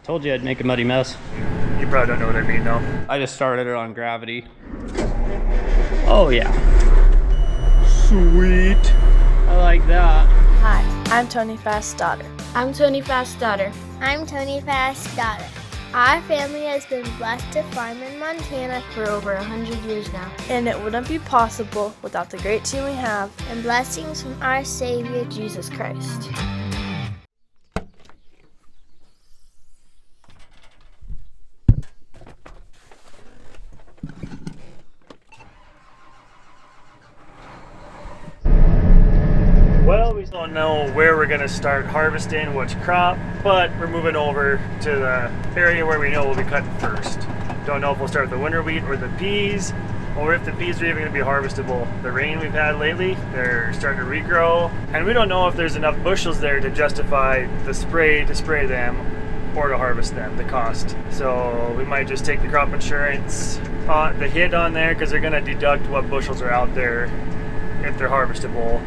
Told you I'd make a muddy mess. You probably don't know what I mean though. I just started it on gravity. Oh yeah. Sweet. I like that. Hi, I'm Tony Fast's daughter. I'm Tony Fast's daughter. I'm Tony Fast's daughter. Our family has been blessed to farm in Montana For over 100 years now. And it wouldn't be possible without the great team we have. and blessings from our Savior Jesus Christ. Well, we still don't know where we're gonna start harvesting, which crop, but we're moving over to the area where we know we'll be cutting first. Don't know if we'll start with the winter wheat or the peas, or if the peas are even gonna be harvestable. The rain we've had lately, they're starting to regrow, and we don't know if there's enough bushels there to justify the spray to spray them or to harvest them, the cost. So we might just take the crop insurance, the hit on there, because they're gonna deduct what bushels are out there if they're harvestable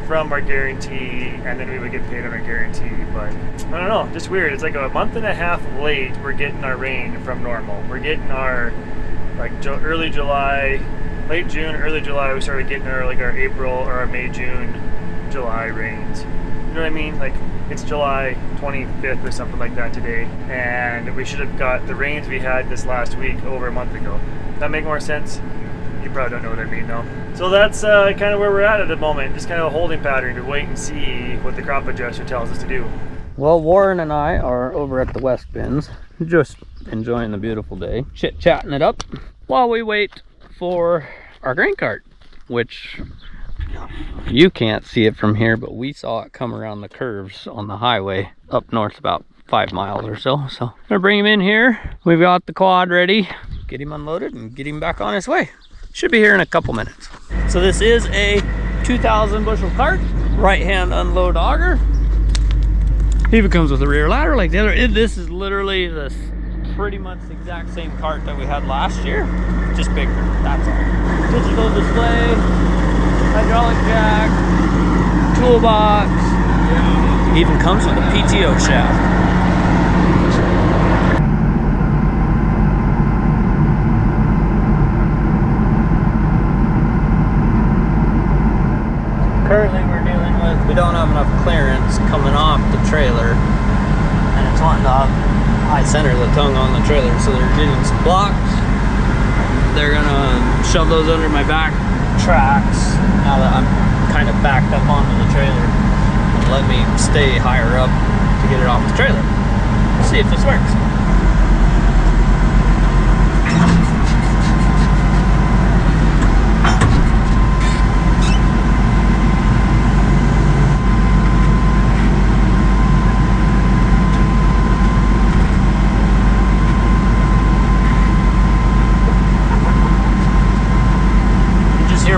from our guarantee, and then we would get paid on our guarantee. But I don't know, just weird. It's like a month and a half late we're getting our rain from normal. We're getting our early July, late June, early July, we started getting our our April or our May, June, July rains. You know what I mean? Like, it's July 25th or something like that today, and we should have got the rains we had this last week over a month ago. That make more sense? You probably don't know what I mean though. So that's kind of where we're at the moment. Just kind of a holding pattern to wait and see what the crop adjuster tells us to do. Well, Warren and I are over at the West Bins, just enjoying the beautiful day, chit-chatting it up while we wait for our grain cart, which you can't see it from here, but we saw it come around the curves on the highway up north about 5 miles or so. So I'm gonna bring him in here. We've got the quad ready, get him unloaded and get him back on his way. Should be here in a couple minutes. So this is a 2,000 bushel cart, right hand unload auger. Even comes with a rear ladder like the other. This is literally the pretty much the exact same cart that we had last year, just bigger, that's all. Digital display, hydraulic jack, toolbox, even comes with a PTO shaft. Currently we're dealing with, we don't have enough clearance coming off the trailer, and it's wanting to high center the tongue on the trailer, so they're getting some blocks. They're gonna shove those under my back tracks now that I'm kind of backed up onto the trailer, and let me stay higher up to get it off the trailer. Let's see if this works.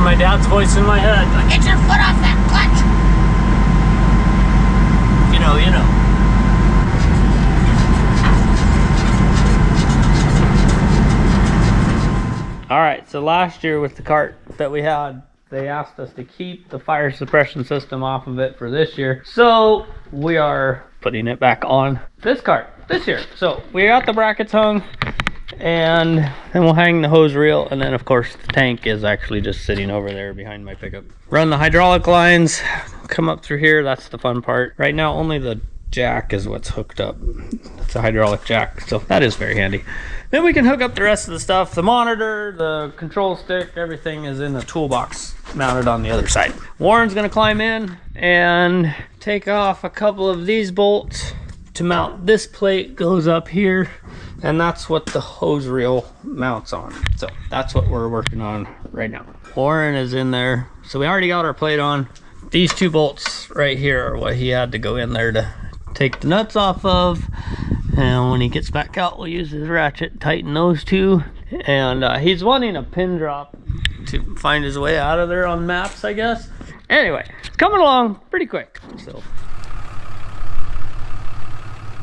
My dad's voice in my head, like, get your foot off that clutch. You know, you know. All right, so last year with the cart that we had, they asked us to keep the fire suppression system off of it for this year. So we are putting it back on this cart this year. So we got the brackets hung, and then we'll hang the hose reel, and then of course the tank is actually just sitting over there behind my pickup. Run the hydraulic lines, come up through here, that's the fun part. Right now only the jack is what's hooked up. It's a hydraulic jack, so that is very handy. Then we can hook up the rest of the stuff. The monitor, the control stick, everything is in the toolbox mounted on the other side. Warren's gonna climb in and take off a couple of these bolts to mount. This plate goes up here, and that's what the hose reel mounts on. So that's what we're working on right now. Warren is in there. So we already got our plate on. These 2 bolts right here are what he had to go in there to take the nuts off of. And when he gets back out, we'll use his ratchet, tighten those 2. And he's wanting a pin drop to find his way out of there on maps, I guess. Anyway, it's coming along pretty quick, so.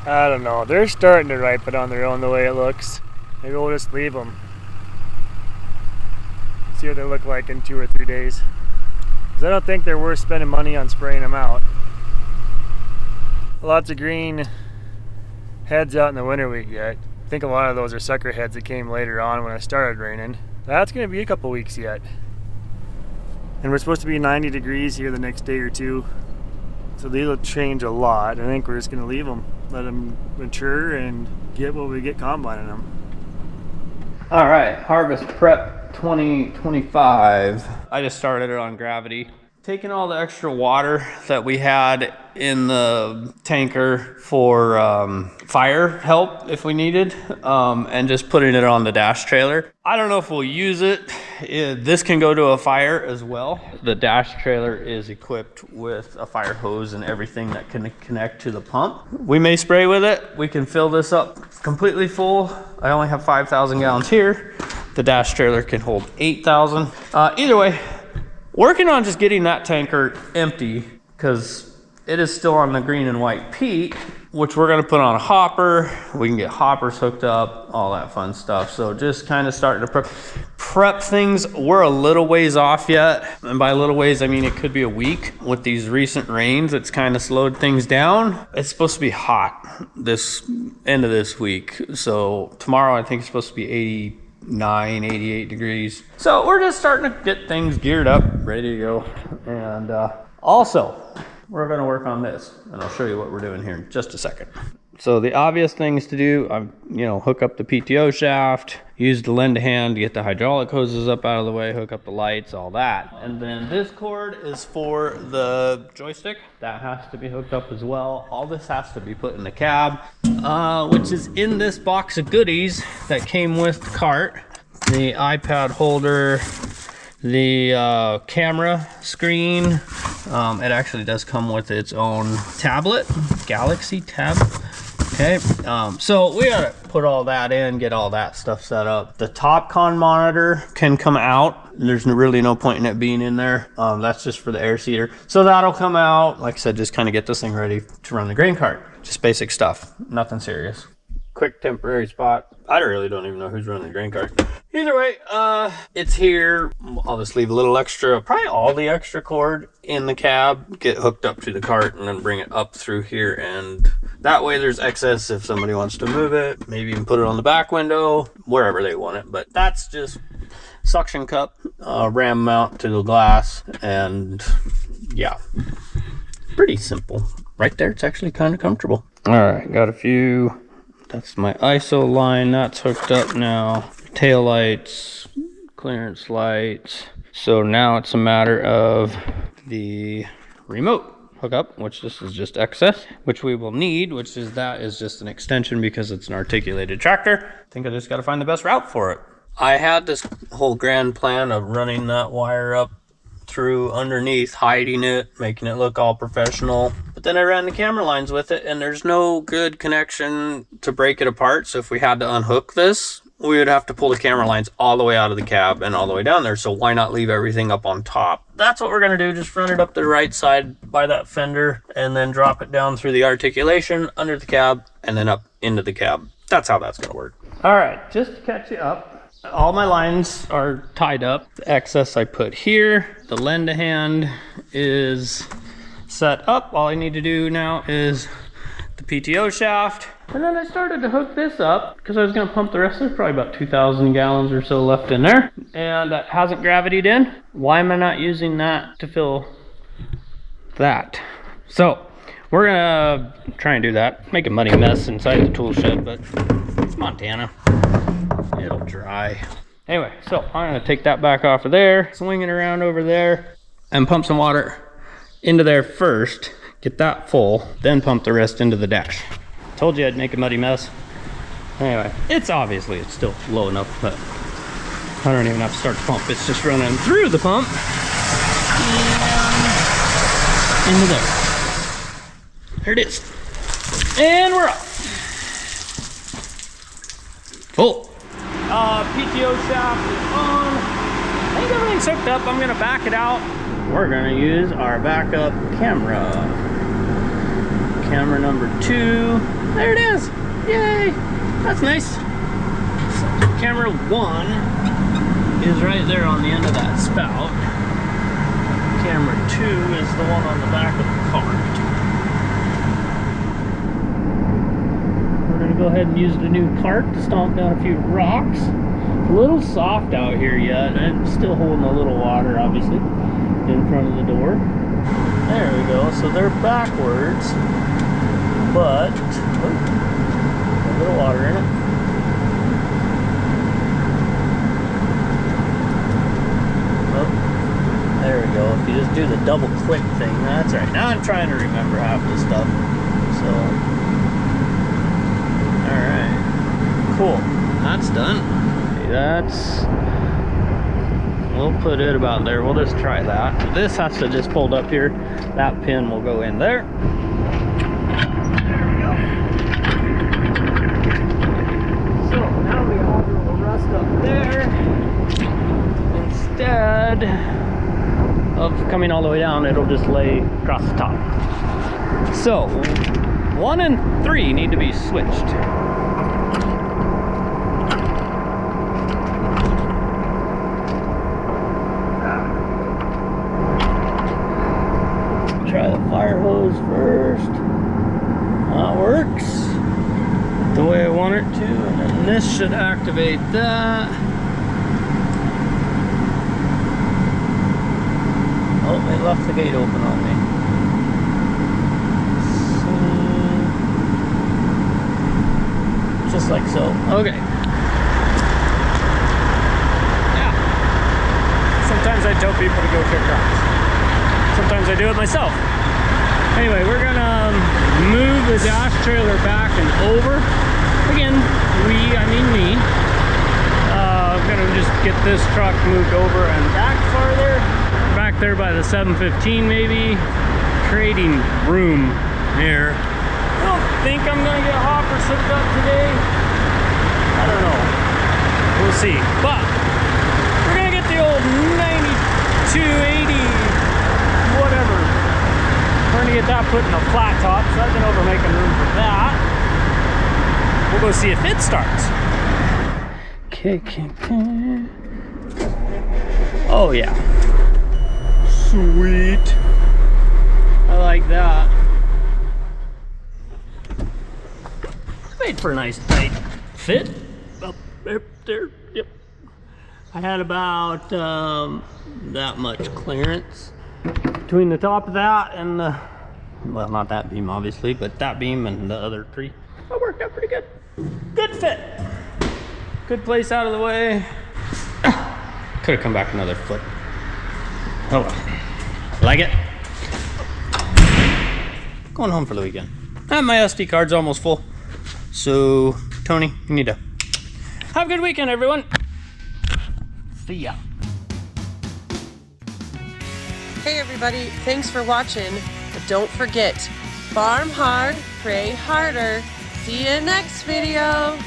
I don't know, they're starting to ripen on their own the way it looks. Maybe we'll just leave them. See what they look like in 2 or 3 days. Because I don't think they're worth spending money on spraying them out. Lots of green heads out in the winter wheat yet. I think a lot of those are sucker heads that came later on when it started raining. That's going to be a couple weeks yet. And we're supposed to be 90 degrees here the next day or two. So these will change a lot. I think we're just going to leave them, let them mature and get what we get combining them. All right, harvest prep 2025. I just started it on gravity. Taking all the extra water that we had in the tanker for fire help if we needed, and just putting it on the dash trailer. I don't know if we'll use it. This can go to a fire as well. The dash trailer is equipped with a fire hose and everything that can connect to the pump. We may spray with it. We can fill this up completely full. I only have 5,000 gallons here. The dash trailer can hold 8,000. Either way, working on just getting that tanker empty because it is still on the green and white peat, which we're gonna put on a hopper. We can get hoppers hooked up, all that fun stuff. So just kind of starting to prep things. We're a little ways off yet. And by a little ways, I mean, it could be a week. With these recent rains, it's kind of slowed things down. It's supposed to be hot this end of this week. So tomorrow, I think it's supposed to be 89, 88 degrees. So we're just starting to get things geared up, ready to go. And also, we're gonna work on this, and I'll show you what we're doing here in just a second. So the obvious things to do, hook up the PTO shaft, use the lend hand to get the hydraulic hoses up out of the way, hook up the lights, all that. And then this cord is for the joystick. That has to be hooked up as well. All this has to be put in the cab, which is in this box of goodies that came with the cart. The iPad holder, the camera screen. It actually does come with its own tablet, Galaxy Tab. Okay, so we gotta put all that in, get all that stuff set up. The TopCon monitor can come out. There's really no point in it being in there. That's just for the air seeder. So that'll come out. Like I said, just kind of get this thing ready to run the grain cart. Just basic stuff, nothing serious. Quick temporary spot. I really don't even know who's running the grain cart. Either way, it's here. I'll just leave a little extra, probably all the extra cord in the cab, get hooked up to the cart, and then bring it up through here. And that way there's excess if somebody wants to move it, maybe even put it on the back window, wherever they want it. But that's just suction cup, ram mount to the glass, and yeah, pretty simple. Right there, it's actually kind of comfortable. All right, got a few. That's my ISO line, that's hooked up now. Tail lights, clearance lights. So now it's a matter of the remote hookup, which this is just excess, which we will need, that is just an extension because it's an articulated tractor. I think I just gotta find the best route for it. I had this whole grand plan of running that wire up through underneath, hiding it, making it look all professional. But then I ran the camera lines with it, and there's no good connection to break it apart. So if we had to unhook this, we would have to pull the camera lines all the way out of the cab and all the way down there. So why not leave everything up on top? That's what we're gonna do. Just run it up the right side by that fender and then drop it down through the articulation under the cab and then up into the cab. That's how that's gonna work. All right, just to catch you up, all my lines are tied up. The excess I put here. The lend-a-hand is set up. All I need to do now is the PTO shaft. And then I started to hook this up because I was going to pump the rest. There's probably about 2,000 gallons or so left in there. And that hasn't gravitied in. Why am I not using that to fill that? So we're going to try and do that. Make a muddy mess inside the tool shed, but it's Montana. It'll dry. Anyway, so I'm gonna take that back off of there, swing it around over there, and pump some water into there first, get that full, then pump the rest into the dash. Told you I'd make a muddy mess. Anyway, it's still low enough, but I don't even have to start the pump. It's just running through the pump and into there. There it is. And we're off. Full. PTO shaft is on. I think everything's hooked up. I'm gonna back it out. We're gonna use our backup camera. Camera number 2. There it is. Yay! That's nice. Camera 1 is right there on the end of that spout. Camera 2 is the one on the back of the cart. Put it go ahead and use the new cart to stomp down a few rocks. A little soft out here yet. I'm still holding a little water, obviously, in front of the door. There we go. So they're backwards, but a little water in it. There we go. If you just do the double click thing, that's right. Now I'm trying to remember half this stuff. So, alright. Cool. That's done. Okay, we'll put it about there. We'll just try that. This has to just fold up here. That pin will go in there. There we go. So now we have a little rust up there. Instead of coming all the way down, it'll just lay across the top. So 1 and 3 need to be switched. Try the fire hose first. That works the way I want it to, and then this should activate that. Oh, they left the gate open on me. So, just like so. Okay. Yeah. Sometimes I tell people to go kick rocks. Sometimes I do it myself. Anyway, we're gonna move the dash trailer back and over. Again, I mean me. I'm gonna just get this truck moved over and back farther. Back there by the 715 maybe, creating room here. I don't think I'm gonna get hoppers hooked up today. I don't know. We'll see. But we're gonna get the old 9280 whatever. We're gonna get that put in a flat top, so I've been over making room for that. We'll go see if it starts. Okay. Oh yeah. Sweet. I like that. Made for a nice tight fit. Up there. Yep. I had about that much clearance between the top of that and the, well, not that beam obviously, but that beam and the other 3. That worked out pretty good. Good fit. Good place out of the way. Could have come back another foot. Oh well. Like it? Going home for the weekend. And my SD card's almost full. So, Tony, you need to have a good weekend, everyone. See ya. Hey everybody, thanks for watching. But don't forget, farm hard, pray harder. See you next video.